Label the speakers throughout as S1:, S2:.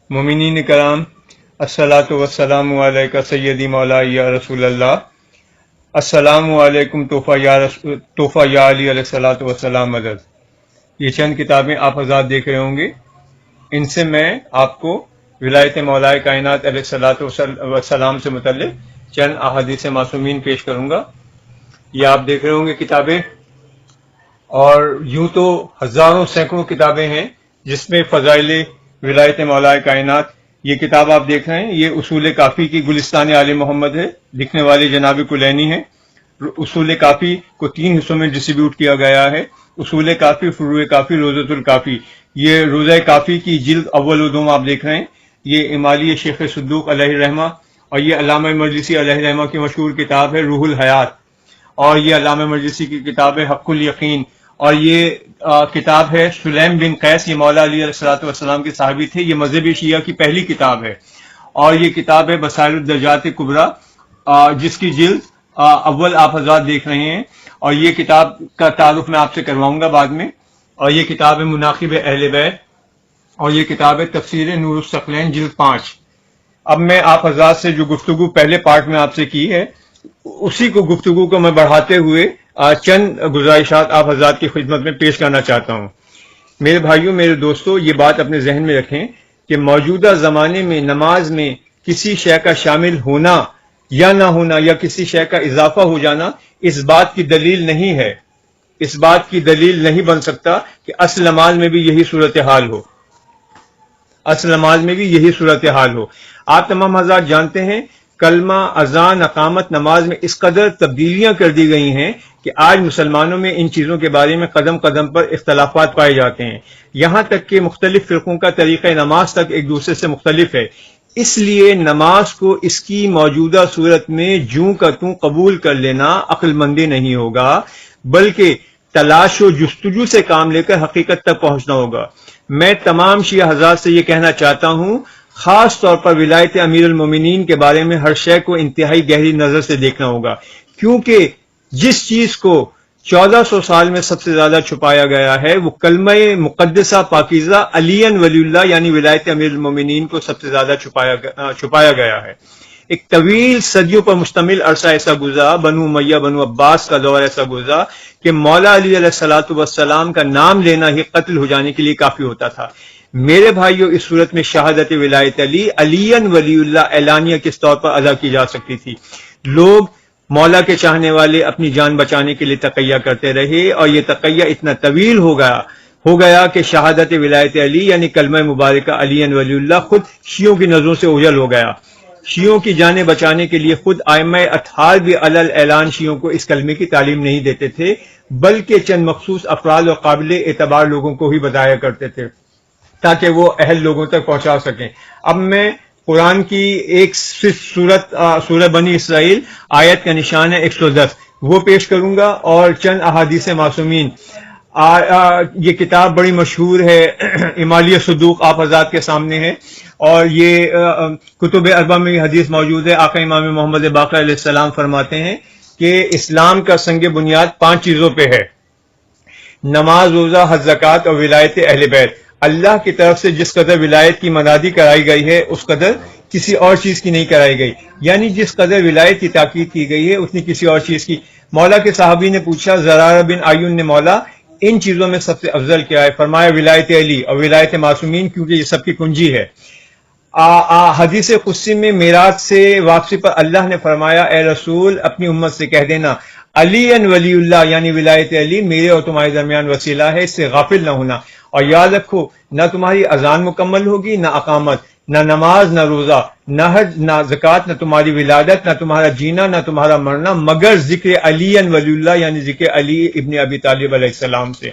S1: مومنین کرام، الصلاۃ والسلام علیکہ سیدی مولائی یا رسول اللہ، السلام علیکم تحفہ یا علی علیہ الصلاۃ والسلام مدد۔ یہ چند کتابیں آپ حضرات دیکھ رہے ہوں گے، ان سے میں آپ کو ولایت مولائی کائنات علیہ الصلاۃ والسلام سے متعلق چند احادیث معصومین پیش کروں گا۔ یہ آپ دیکھ رہے ہوں گے کتابیں، اور یوں تو ہزاروں سینکڑوں کتابیں ہیں جس میں فضائل ولایت مولائی کائنات۔ یہ کتاب آپ دیکھ رہے ہیں، یہ اصول کافی کی گلستان آل محمد ہے، لکھنے والے جناب کلینی ہیں۔ اصول کافی کو 3 حصوں میں ڈسٹریبیوٹ کیا گیا ہے، اصول کافی، فروع کافی، روضۃ الکافی۔ یہ روضہ کافی کی جلد اول و دوم آپ دیکھ رہے ہیں۔ یہ امالی شیخ صدوق علیہ رحمہ، اور یہ علامہ مجلسی علیہ رحمہ کی مشہور کتاب ہے روح الحیات، اور یہ علامہ مجلسی کی کتاب ہے حق الیقین، اور یہ کتاب ہے سلیم بن قیس، یہ مولا علی علیہ الصلوۃ والسلام کے صحابی تھے۔ یہ مذہب شیعہ کی پہلی کتاب ہے، اور یہ کتاب ہے بصائر الدرجات کبریٰ، جس کی جلد اول آپ حضرات دیکھ رہے ہیں، اور یہ کتاب کا تعارف میں آپ سے کرواؤں گا بعد میں۔ اور یہ کتاب ہے مناقب اہل بیت، اور یہ کتاب ہے تفسیر نور الثقلین جلد 5۔ اب میں آپ حضرات سے جو گفتگو پہلے پارٹ میں آپ سے کی ہے، اسی کو گفتگو کو میں بڑھاتے ہوئے چند گزارشات آپ حضرات کی خدمت میں پیش کرنا چاہتا ہوں۔ میرے بھائیوں، میرے دوستو، یہ بات اپنے ذہن میں رکھیں کہ موجودہ زمانے میں نماز میں کسی شے کا شامل ہونا یا نہ ہونا، یا کسی شے کا اضافہ ہو جانا، اس بات کی دلیل نہیں ہے، اس بات کی دلیل نہیں بن سکتا کہ اصل نماز میں بھی یہی صورتحال ہو، اصل نماز میں بھی یہی صورتحال ہو۔ آپ تمام حضرات جانتے ہیں کلمہ، اذان، اقامت، نماز میں اس قدر تبدیلیاں کر دی گئی ہیں کہ آج مسلمانوں میں ان چیزوں کے بارے میں قدم قدم پر اختلافات پائے جاتے ہیں، یہاں تک کہ مختلف فرقوں کا طریقہ نماز تک ایک دوسرے سے مختلف ہے۔ اس لیے نماز کو اس کی موجودہ صورت میں جوں کا توں قبول کر لینا عقل مندی نہیں ہوگا، بلکہ تلاش و جستجو سے کام لے کر حقیقت تک پہنچنا ہوگا۔ میں تمام شیعہ حضرات سے یہ کہنا چاہتا ہوں، خاص طور پر ولایت امیر المومنین کے بارے میں ہر شے کو انتہائی گہری نظر سے دیکھنا ہوگا، کیونکہ جس چیز کو 1400 سال میں سب سے زیادہ چھپایا گیا ہے، وہ کلمہ مقدسہ پاکیزہ علی ولی اللہ یعنی ولایت امیر المومنین کو سب سے زیادہ چھپایا گیا ہے۔ ایک طویل صدیوں پر مشتمل عرصہ ایسا گزرا، بنو امیہ بنو عباس کا دور ایسا گزرا کہ مولا علی علیہ الصلوۃ والسلام کا نام لینا ہی قتل ہو جانے کے لیے کافی ہوتا تھا۔ میرے بھائیوں، اس صورت میں شہادت ولایت علی ولی اللہ اعلانیہ کس طور پر ادا کی جا سکتی تھی؟ لوگ مولا کے چاہنے والے اپنی جان بچانے کے لیے تقیہ کرتے رہے، اور یہ تقیہ اتنا طویل ہو گیا کہ شہادت ولایت علی یعنی کلمہ مبارکہ علی ولی اللہ خود شیعوں کی نظروں سے اوجھل ہو گیا۔ شیعوں کی جانیں بچانے کے لیے خود ائمہ اطہار بھی علل اعلان شیعوں کو اس کلمے کی تعلیم نہیں دیتے تھے، بلکہ چند مخصوص افراد اور قابل اعتبار لوگوں کو ہی بتایا کرتے تھے تاکہ وہ اہل لوگوں تک پہنچا سکیں۔ اب میں قرآن کی ایک سورت سورہ بنی اسرائیل آیت کا نشان ہے 110، وہ پیش کروں گا، اور چند احادیث معصومین۔ یہ کتاب بڑی مشہور ہے، امالی صدوق آپ حضرات کے سامنے ہے، اور یہ کتب اربع میں یہ حدیث موجود ہے۔ آقا امام محمد باقر علیہ السلام فرماتے ہیں کہ اسلام کا سنگ بنیاد 5 چیزوں پہ ہے: نماز، روزہ، حج، زکوٰۃ اور ولایت اہل بیت۔ اللہ کی طرف سے جس قدر ولایت کی منادی کرائی گئی ہے، اس قدر کسی اور چیز کی نہیں کرائی گئی، یعنی جس قدر ولایت کی تاکید کی گئی ہے اتنی کسی اور چیز کی۔ مولا کے صحابی نے پوچھا، زرارہ بن عیون نے، مولا ان چیزوں میں سب سے افضل کیا ہے؟ فرمایا ولایت علی اور ولایت معصومین، کیونکہ یہ سب کی کنجی ہے۔ حدیث قدسی میں معراج سے واپسی پر اللہ نے فرمایا، اے رسول اپنی امت سے کہہ دینا علی ولی اللہ یعنی ولایت علی میرے اور تمہارے درمیان وسیلہ ہے، اس سے غافل نہ ہونا، اور یاد رکھو نہ تمہاری اذان مکمل ہوگی، نہ اقامت، نہ نماز، نہ روزہ، نہ حج، نہ زکوٰۃ، نہ تمہاری ولادت، نہ تمہارا جینا، نہ تمہارا مرنا، مگر ذکر علی ولی اللہ یعنی ذکر علی ابن ابی طالب علیہ السلام سے۔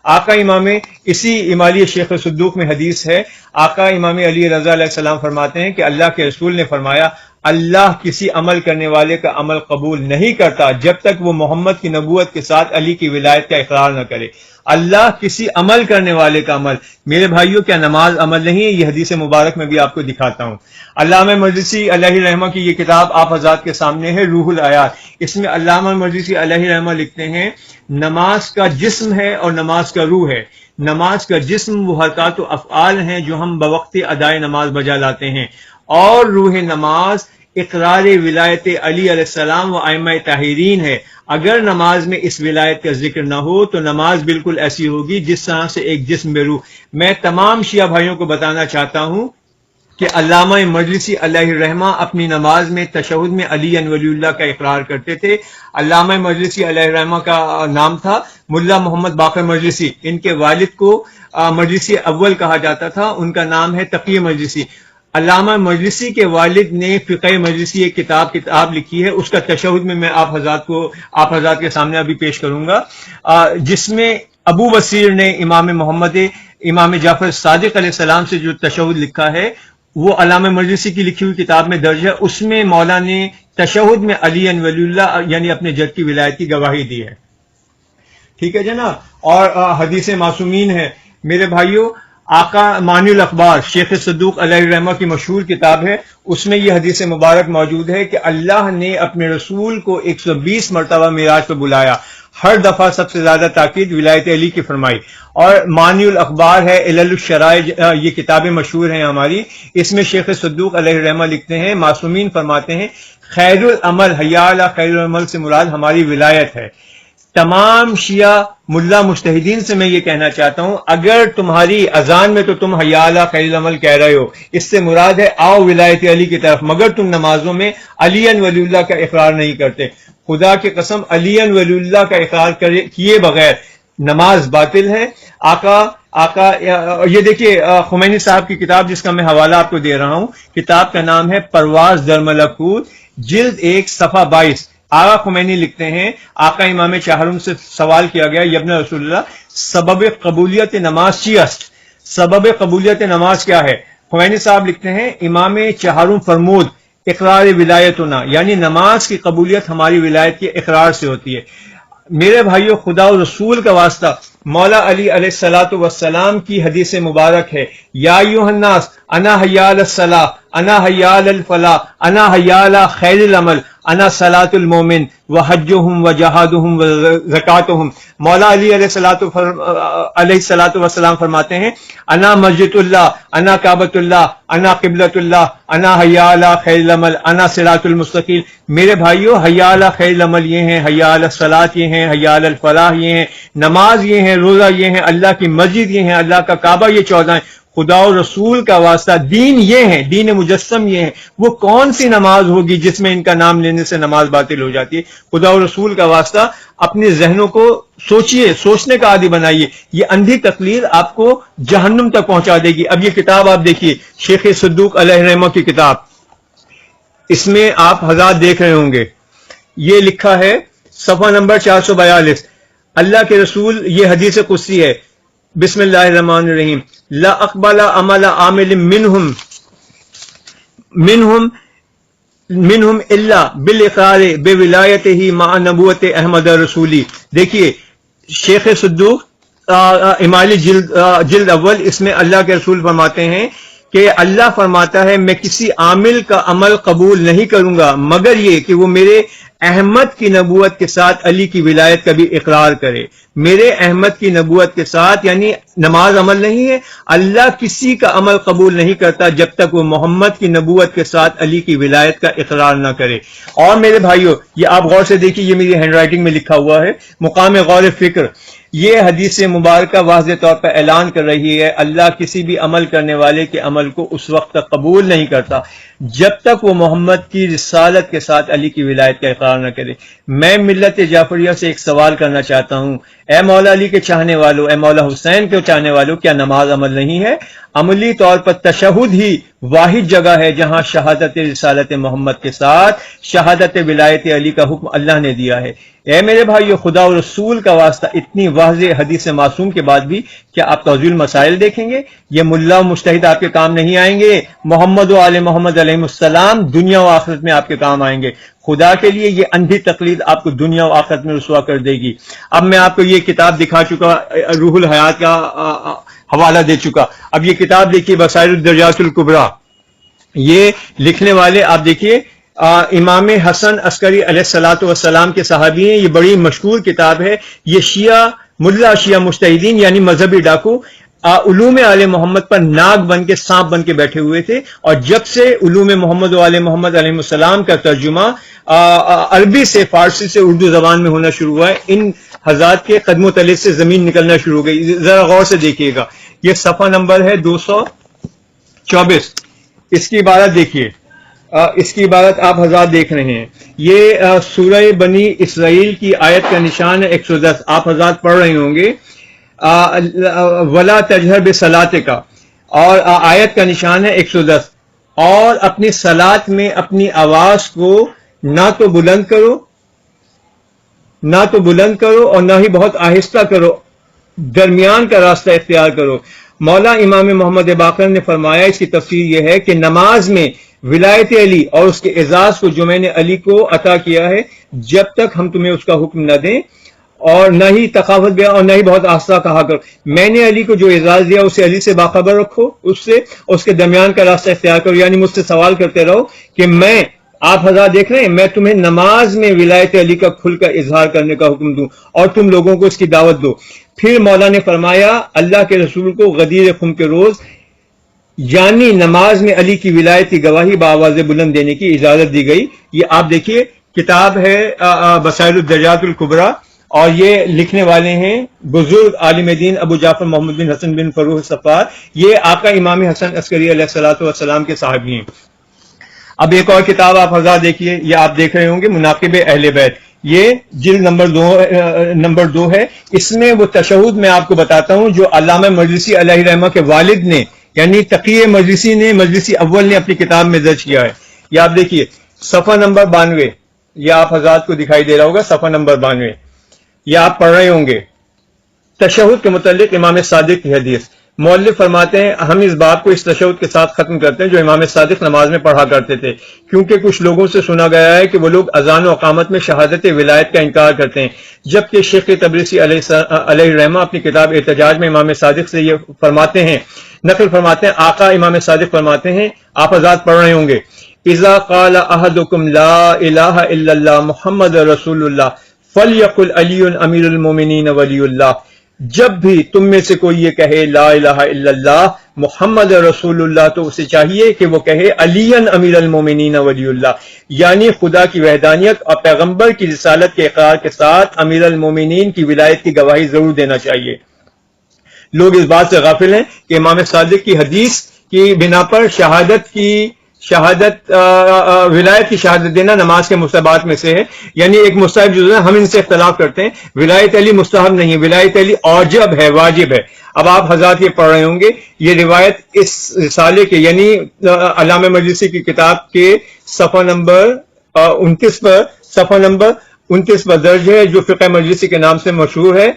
S1: آقا امام، اسی امالی شیخ صدوق میں حدیث ہے، آقا امام علی رضا علیہ السلام فرماتے ہیں کہ اللہ کے رسول نے فرمایا، اللہ کسی عمل کرنے والے کا عمل قبول نہیں کرتا جب تک وہ محمد کی نبوت کے ساتھ علی کی ولایت کا اقرار نہ کرے. اللہ کسی عمل کرنے والے کا عمل. میرے بھائیوں، کیا نماز عمل نہیں ہے؟ یہ حدیث مبارک میں بھی آپ کو دکھاتا ہوں. علامہ مجلسی علیہ رحمہ کی یہ کتاب آپ حضرات کے سامنے ہے، روح الآیات. اس میں علامہ مجلسی علیہ رحمہ لکھتے ہیں نماز کا جسم ہے اور نماز کا روح ہے. نماز کا جسم وہ حرکات و افعال ہیں جو ہم بوقت ادائے نماز بجا لاتے ہیں، اور روح نماز اقرار ولایت علی علیہ السلام و ائمہ طاہرین ہے. اگر نماز میں اس ولایت کا ذکر نہ ہو تو نماز بالکل ایسی ہوگی جس طرح سے ایک جسم بے روح. میں تمام شیعہ بھائیوں کو بتانا چاہتا ہوں کہ علامہ مجلسی علیہ الرحمہ اپنی نماز میں تشہد میں علی ولی اللہ کا اقرار کرتے تھے. علامہ مجلسی علیہ الرحمہ کا نام تھا ملا محمد باقر مجلسی. ان کے والد کو مجلسی اول کہا جاتا تھا، ان کا نام ہے تقی مجلسی. علامہ مجلسی کے والد نے فقہ مجلسی ایک کتاب لکھی ہے، اس کا تشہد میں آپ حضرات کے سامنے ابھی پیش کروں گا، جس میں ابو بصیر نے امام جعفر صادق علیہ السلام سے جو تشہد لکھا ہے وہ علامہ مجلسی کی لکھی ہوئی کتاب میں درج ہے. اس میں مولا نے تشہد میں علی ولی اللہ یعنی اپنے جد کی ولایت کی گواہی دی ہے. ٹھیک ہے جناب. اور حدیث معصومین ہے میرے بھائیوں. آقا مانی الاخبار شیخ صدوق علیہ الرحمہ کی مشہور کتاب ہے، اس میں یہ حدیث مبارک موجود ہے کہ اللہ نے اپنے رسول کو 120 مرتبہ معراج پہ بلایا. ہر دفعہ سب سے زیادہ تاکید ولایت علی کی فرمائی. اور مانی الاخبار ہے، علل الشرائع، یہ کتابیں مشہور ہیں ہماری. اس میں شیخ صدوق علیہ الرحمہ لکھتے ہیں معصومین فرماتے ہیں خیر العمل حیا علی خیر العمل سے مراد ہماری ولایت ہے. تمام شیعہ ملا مجتہدین سے میں یہ کہنا چاہتا ہوں اگر تمہاری اذان میں تو تم حیا علی خیر العمل کہہ رہے ہو، اس سے مراد ہے آؤ ولایت علی کی طرف، مگر تم نمازوں میں علی ولی اللہ کا اقرار نہیں کرتے. خدا کی قسم علی ولی اللہ کا اقرار کیے بغیر نماز باطل ہے. آقا یہ دیکھیے خمینی صاحب کی کتاب جس کا میں حوالہ آپ کو دے رہا ہوں، کتاب کا نام ہے پرواز در ملکوت، جلد 1 صفحہ 22. آقا خمینی لکھتے ہیں آقا امام چہارم سے سوال کیا گیا یبن رسول اللہ سبب قبولیت نماز چیست، سبب قبولیت نماز کیا ہے؟ خمینی صاحب لکھتے ہیں امام چہارم فرمود اقرار ولایتنا، یعنی نماز کی قبولیت ہماری ولایت کے اقرار سے ہوتی ہے. میرے بھائیو خدا و رسول کا واسطہ مولا علی علیہ الصلوۃ والسلام کی حدیث مبارک ہے یا ایھا الناس انا حی علی الصلاۃ انا حی علی الفلاح انا حی علی خیر العمل انا صلاۃ المومن وحجہم وجہادہم وزکاتہم. مولا علی علیہ الصلوۃ والسلام فرماتے ہیں انا مسجد اللہ انا کعبۃ اللہ انا قبلۃ اللہ انا حی علی خیر العمل انا صراط المستقیم. میرے بھائیو حی علی خیر العمل یہ ہیں، حی علی الصلاۃ یہ ہیں، حی علی الفلاح یہ ہیں، نماز یہ ہیں، روزہ یہ ہیں، اللہ کی مسجد یہ ہیں، اللہ کا کعبہ یہ 14 ہیں. خدا و رسول کا واسطہ دین یہ ہے، دین مجسم یہ ہے. وہ کون سی نماز ہوگی جس میں ان کا نام لینے سے نماز باطل ہو جاتی ہے؟ خدا و رسول کا واسطہ اپنے ذہنوں کو سوچئے، سوچنے کا عادی بنائیے. یہ اندھی تقلید آپ کو جہنم تک پہنچا دے گی. اب یہ کتاب آپ دیکھیے شیخ صدوق علیہ الرحمہ کی کتاب، اس میں آپ حضرات دیکھ رہے ہوں گے یہ لکھا ہے صفحہ نمبر 442. اللہ کے رسول، یہ حدیث قدسی ہے، بسم اللہ الرحمن الرحیم، لا اقبل عمل عامل منہم الا بالاقرار بولایتہ مع نبوت احمد رسولی. دیکھیے شیخ صدوق امالی جلد اول، اس میں اللہ کے رسول فرماتے ہیں کہ اللہ فرماتا ہے میں کسی عامل کا عمل قبول نہیں کروں گا مگر یہ کہ وہ میرے احمد کی نبوت کے ساتھ علی کی ولایت کا بھی اقرار کرے. میرے احمد کی نبوت کے ساتھ، یعنی نماز عمل نہیں ہے. اللہ کسی کا عمل قبول نہیں کرتا جب تک وہ محمد کی نبوت کے ساتھ علی کی ولایت کا اقرار نہ کرے. اور میرے بھائیو یہ آپ غور سے دیکھیے، یہ میری ہینڈ رائٹنگ میں لکھا ہوا ہے، مقام غور فکر. یہ حدیث مبارکہ واضح طور پر اعلان کر رہی ہے اللہ کسی بھی عمل کرنے والے کے عمل کو اس وقت تک قبول نہیں کرتا جب تک وہ محمد کی رسالت کے ساتھ علی کی ولایت کا اقرار نہ کرے. میں ملت جعفریہ سے ایک سوال کرنا چاہتا ہوں، اے مولا علی کے چاہنے والوں، اے مولا حسین کے چاہنے والوں، کیا نماز عمل نہیں ہے؟ عملی طور پر تشہد ہی
S2: واحد جگہ ہے جہاں شہادت رسالت محمد کے ساتھ شہادت ولایت علی کا حکم اللہ نے دیا ہے۔ اے میرے بھائیو، خدا اور رسول کا واسطہ اتنی واضح حدیث معصوم کے بعد بھی کیا آپ توضیح المسائل دیکھیں گے؟ یہ ملا و مجتہد آپ کے کام نہیں آئیں گے۔ محمد و آل محمد علیہ السلام دنیا و آخرت میں آپ کے کام آئیں گے۔ خدا کے لیے یہ اندھی تقلید آپ کو دنیا و آخرت میں رسوا کر دے گی۔ اب میں آپ کو یہ کتاب دکھا چکا، روح الحیات کا حوالہ دے چکا۔ اب یہ کتاب دیکھیے، بصائر الدرجات الکبریٰ، یہ لکھنے والے آپ دیکھیے امام حسن عسکری علیہ الصلوۃ والسلام کے صحابی ہیں۔ یہ بڑی مشہور کتاب ہے۔ یہ ملا شیعہ مجتہدین یعنی مذہبی ڈاکو علوم آل محمد پر ناگ بن کے، سانپ بن کے بیٹھے ہوئے تھے، اور جب سے علوم محمد و آل محمد علیہ السلام کا ترجمہ عربی سے فارسی سے اردو زبان میں ہونا شروع ہوا ہے، ان حضرات کے قدم و تلے سے زمین نکلنا شروع ہو گئی۔ ذرا غور سے دیکھیے گا، یہ صفحہ نمبر ہے 224۔ اس کی عبارت دیکھیے، اس کی عبارت آپ حضرات دیکھ رہے ہیں۔ یہ سورہ بنی اسرائیل کی آیت کا نشان ہے 110، آپ حضرات پڑھ رہے ہوں گے، ولا تجہر بصلاتک، اور آیت کا نشان ہے 110، اور اپنی صلات میں اپنی آواز کو نہ تو بلند کرو اور نہ ہی بہت آہستہ کرو، درمیان کا راستہ اختیار کرو۔ مولا امام محمد باقر نے فرمایا، اس کی تفسیر یہ ہے کہ نماز میں ولایت علی اور اس کے اعزاز کو جو میں نے علی کو عطا کیا ہے، جب تک ہم تمہیں اس کا حکم نہ دیں، اور نہ ہی تخافت بیان اور نہ ہی بہت آہستہ کہا کرو۔ میں نے علی کو جو اعزاز دیا اسے علی سے باخبر رکھو، اس کے درمیان کا راستہ اختیار کرو، یعنی مجھ سے سوال کرتے رہو کہ میں، آپ حضرات دیکھ رہے ہیں، میں تمہیں نماز میں ولایت علی کا کھل کر اظہار کرنے کا حکم دوں اور تم لوگوں کو اس کی دعوت دو۔ پھر مولا نے فرمایا، اللہ کے رسول کو غدیر خم کے روز یعنی نماز میں علی کی ولایت کی گواہی بآواز بلند دینے کی اجازت دی گئی۔ یہ آپ دیکھیے، کتاب ہے بصائر الدرجات الکبریٰ، اور یہ لکھنے والے ہیں بزرگ عالم دین ابو جعفر محمد بن حسن بن فروخ صفار، یہ آقا امام حسن عسکری علیہ الصلوۃ والسلام کے صحابی ہیں۔ اب ایک اور کتاب آپ حضرات دیکھیے، یہ آپ دیکھ رہے ہوں گے، مناقب اہل بیت، یہ جلد نمبر 2 ہے۔ اس میں وہ تشہد میں آپ کو بتاتا ہوں جو علامہ مجلسی علیہ رحمہ کے والد نے، یعنی تقی مجلسی اول نے اپنی کتاب میں درج کیا ہے۔ یہ آپ دیکھیے صفحہ نمبر 92، یہ آپ حضرات کو دکھائی دے رہا ہوگا، صفحہ نمبر 92، یہ آپ پڑھ رہے ہوں گے۔ تشہد کے متعلق امام صادق کی حدیث، مؤلف فرماتے ہیں، ہم اس باب کو اس تشہد کے ساتھ ختم کرتے ہیں جو امام صادق نماز میں پڑھا کرتے تھے، کیونکہ کچھ لوگوں سے سنا گیا ہے کہ وہ لوگ اذان و اقامت میں شہادت ولایت کا انکار کرتے ہیں، جبکہ شیخ تبریسی علیہ رحمہ اپنی کتاب احتجاج میں امام صادق سے یہ فرماتے ہیں، نقل فرماتے ہیں، آقا امام صادق فرماتے ہیں، آپ آزاد پڑھ رہے ہوں گے، اذا قال احدکم لا الہ الا اللہ محمد رسول اللہ فلیقل علی امیر المومنین ولی اللہ، جب بھی تم میں سے کوئی یہ کہے لا الہ الا اللہ محمد رسول اللہ تو اسے چاہیے کہ وہ کہے علی امیر المومنین ولی اللہ، یعنی خدا کی وحدانیت اور پیغمبر کی رسالت کے اقرار کے ساتھ امیر المومنین کی ولایت کی گواہی ضرور دینا چاہیے۔ لوگ اس بات سے غافل ہیں کہ امام صادق کی حدیث کی بنا پر ولایت کی شہادت دینا نماز کے مستحبات میں سے ہے، یعنی ایک مستحب جو ہے، ہم ان سے اختلاف کرتے ہیں، ولایت علی مستحب نہیں ہے، ولایت علی اوجب ہے، واجب ہے۔ اب آپ حضرات یہ پڑھ رہے ہوں گے، یہ روایت اس رسالے کے یعنی علامہ مجلسی کی کتاب کے صفحہ نمبر 29 پر درج ہے، جو فقہ مجلسی کے نام سے مشہور ہے۔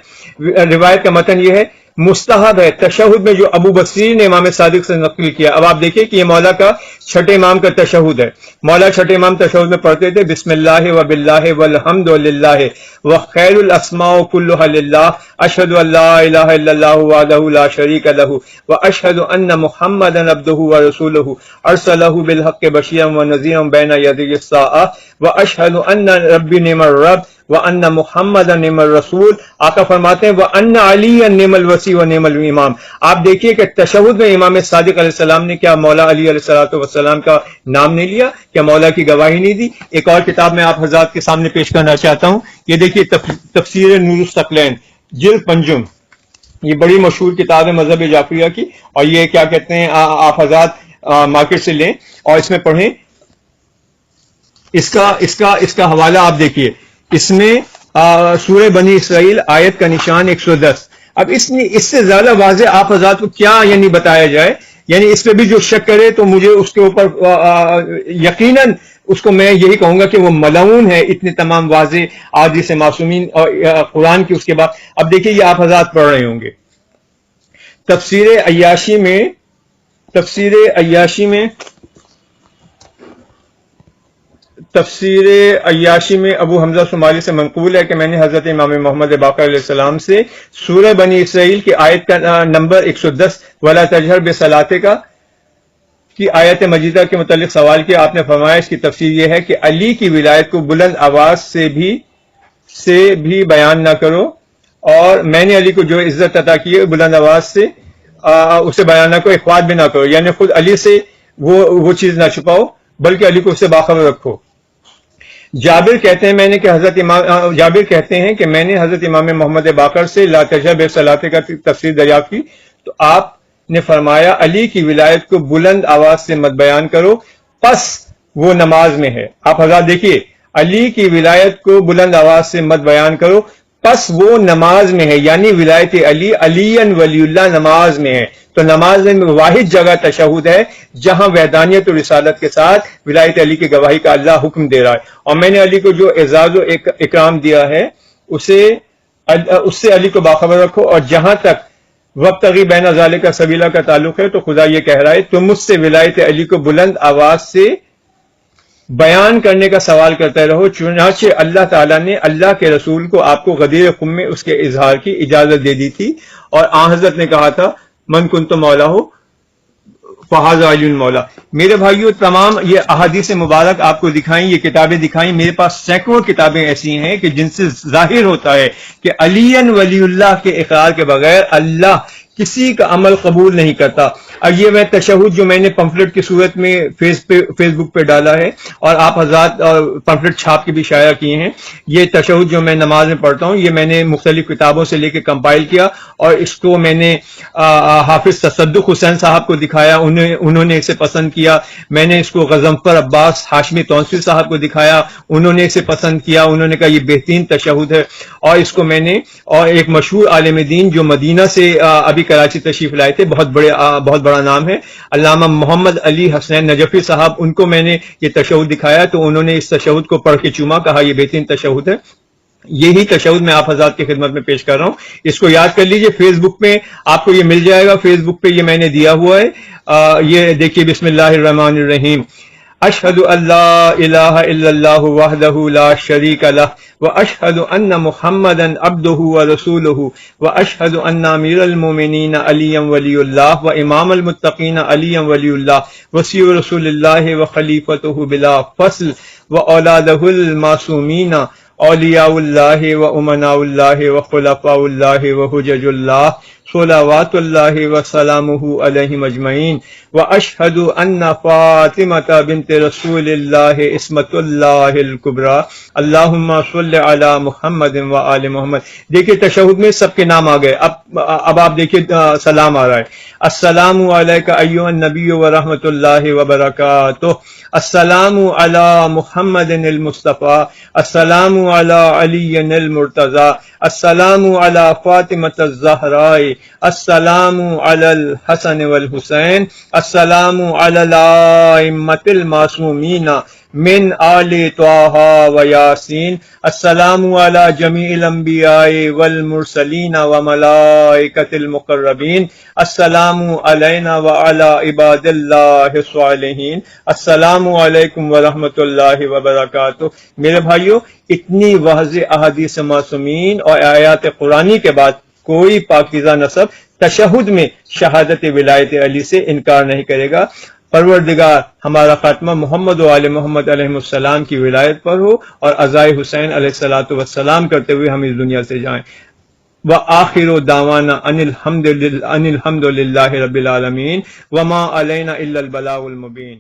S2: روایت کا متن یہ ہے، مستحب ہے تشہد میں جو ابو بصیر نے امام صادق سے نقل کیا۔ اب آپ دیکھیں کہ یہ مولا کا چھٹے امام کا تشہد ہے، مولا چھٹے امام تشہد میں پڑھتے تھے، بسم اللہ و باللہ والحمد للہ وخیر الاسماء کلھا للہ اشہد ان لا الہ الا اللہ وحدہ لا شریک لہ واشہد ان محمدا عبدہ ورسولہ ارسلہ بالحق بشیرا ونذیرا بین یدی الساعہ واشہد ان ربی نعم الرب وَأَنَّ مُحَمَّدًا نِعْمَ الرَّسُولُ، آقا فرماتے ہیں وَأَنَّ عَلِيًّا نِعْمَ الْوَصِيُّ وَنِعْمَ الْإِمَامُ۔ آپ دیکھیے کہ تشہد میں امام صادق علیہ السلام نے کیا مولا علی علیہ السلام کا نام نہیں لیا، کیا مولا کی گواہی نہیں دی؟ ایک اور کتاب میں آپ حضرات کے سامنے پیش کرنا چاہتا ہوں، یہ دیکھیے تفسیر نور الثقلین جلد 5، یہ بڑی مشہور کتاب ہے مذہب جعفریہ کی، اور یہ کیا کہتے ہیں، آپ حضرات مارکیٹ سے لیں اور اس میں پڑھیں۔ اس کا حوالہ آپ دیکھیے، اس میں سورہ بنی اسرائیل آیت کا نشان 110۔ اب اس سے زیادہ واضح آپ حضرات کو کیا یعنی بتایا جائے، یعنی اس پہ بھی جو شک کرے تو مجھے اس کے اوپر یقیناً اس کو میں یہی کہوں گا کہ وہ ملعون ہے، اتنے تمام واضح احادیث معصومین اور قرآن کی۔ اس کے بعد اب دیکھیے یہ آپ حضرات پڑھ رہے ہوں گے تفسیر عیاشی میں ابو حمزہ صومالی سے منقول ہے کہ میں نے حضرت امام محمد باقر علیہ السلام سے سورہ بنی اسرائیل کی آیت کا نمبر 110 ولا تجہر بصلاتک کی آیت مجیدہ کے متعلق سوال کیا۔ آپ نے فرمایا اس کی تفسیر یہ ہے کہ علی کی ولایت کو بلند آواز سے بھی بیان نہ کرو، اور میں نے علی کو جو عزت عطا کی ہے بلند آواز سے اسے بیان نہ کرو، اخوات بھی نہ کرو، یعنی خود علی سے وہ چیز نہ چھپاؤ بلکہ علی کو اس سے باخبر رکھو۔ جابر کہتے ہیں کہ میں نے حضرت امام محمد باقر سے لا تجہر بصلاتک کا تفسیر دریافت کی تو آپ نے فرمایا علی کی ولایت کو بلند آواز سے مت بیان کرو، پس وہ نماز میں ہے۔ آپ حضرات دیکھیے، علی کی ولایت کو بلند آواز سے مت بیان کرو پس وہ نماز میں ہے، یعنی ولایت علی ولی اللہ نماز میں ہے۔ تو نماز میں واحد جگہ تشہد ہے جہاں وحدانیت و رسالت کے ساتھ ولایت علی کی گواہی کا اللہ حکم دے رہا ہے، اور میں نے علی کو جو اعزاز و اکرام دیا ہے اس سے علی کو باخبر رکھو، اور جہاں تک وابتغی بین ذالک سبیلا کا تعلق ہے تو خدا یہ کہہ رہا ہے تم مجھ سے ولایت علی کو بلند آواز سے بیان کرنے کا سوال کرتے رہو، چنانچہ اللہ تعالیٰ نے اللہ کے رسول کو آپ کو غدیر خم میں اس کے اظہار کی اجازت دے دی تھی، اور آن حضرت نے کہا تھا من کنت مولا ہو فہذا علی مولا۔ میرے بھائیوں، تمام یہ احادیث مبارک آپ کو دکھائیں، یہ کتابیں دکھائیں، میرے پاس سینکڑوں کتابیں ایسی ہیں کہ جن سے ظاہر ہوتا ہے کہ علی ولی اللہ کے اقرار کے بغیر اللہ کسی کا عمل قبول نہیں کرتا۔ اب یہ میں تشہد جو میں نے پمفلٹ کی صورت میں فیس بک پہ ڈالا ہے، اور آپ حضرات پمفلٹ چھاپ کے بھی شائع کیے ہیں، یہ تشہد جو میں نماز میں پڑھتا ہوں یہ میں نے مختلف کتابوں سے لے کے کمپائل کیا، اور اس کو میں نے حافظ تصدق حسین صاحب کو دکھایا، انہوں نے اسے پسند کیا۔ میں نے اس کو غضنفر عباس ہاشمی تونسوی صاحب کو دکھایا، انہوں نے اسے پسند کیا، انہوں نے کہا یہ بہترین تشہد ہے۔ اور اس کو میں نے، اور ایک مشہور عالم دین جو مدینہ سے ابھی کراچی تشریف لائے تھے، بہت بڑا نام ہے، علامہ محمد علی حسین نجفی صاحب، ان کو میں نے یہ تشہد دکھایا تو انہوں نے اس تشہد کو پڑھ کے چوما، کہا یہ بہترین تشہد ہے۔ یہی تشہد میں آپ حضرات کی خدمت میں پیش کر رہا ہوں، اس کو یاد کر لیجئے، فیس بک پہ آپ کو یہ مل جائے گا، فیس بک پہ یہ میں نے دیا ہوا ہے۔ یہ دیکھیے، بسم اللہ الرحمن الرحیم، اشہد ان لا الہ الا اللہ وحدہ لا شریک لہ واشہد ان محمدا عبدہ ورسولہ واشہد ان امیر المومنین علی ولی اللہ وامام المتقین علی ولی اللہ وصی رسول اللہ وخلیفتہ بلا فصل واولادہ المعصومین اولیاء اللہ وامناء اللہ وخلفاء اللہ وحجج اللہ صلوات اللہ وسلامہ علیہم اجمعین واشہد ان فاطمہ بنت رسول اللہ عصمت اللہ الکبریٰ اللہم صل علی محمد وآل محمد۔ دیکھیے تشہد میں سب کے نام آ گئے، اب آپ دیکھیے سلام آ رہا ہے، السلام علیک ایھا النبی ورحمۃ اللہ وبرکاتہ، السلام علی محمد المصطفیٰ، السلام علی علی المرتضیٰ، السلام علی فاطمۃ الزہراء، السلام علی الحسن والحسین، السلام علی الائمۃ المعصومین من آل طٰہٰ و یاسین، السلام علی جمیع الانبیاء والمرسلین وملائکۃ المقربین، السلام علینا وعلی عباد اللہ الصالحین، السلام علیکم ورحمۃ اللہ وبرکاتہ۔ میرے بھائیوں، اتنی واضح احادیث معصومین اور آیات قرآنی کے بعد کوئی پاکیزہ نسب تشہد میں شہادت ولایت علی سے انکار نہیں کرے گا۔ پروردگار ہمارا خاتمہ محمد و آل محمد علیہ السلام کی ولایت پر ہو، اور عزائے حسین علیہ الصلوۃ والسلام کرتے ہوئے ہم اس دنیا سے جائیں۔ وآخر دعوانا ان الحمد للہ رب العالمین وما علینا الا البلاغ المبین۔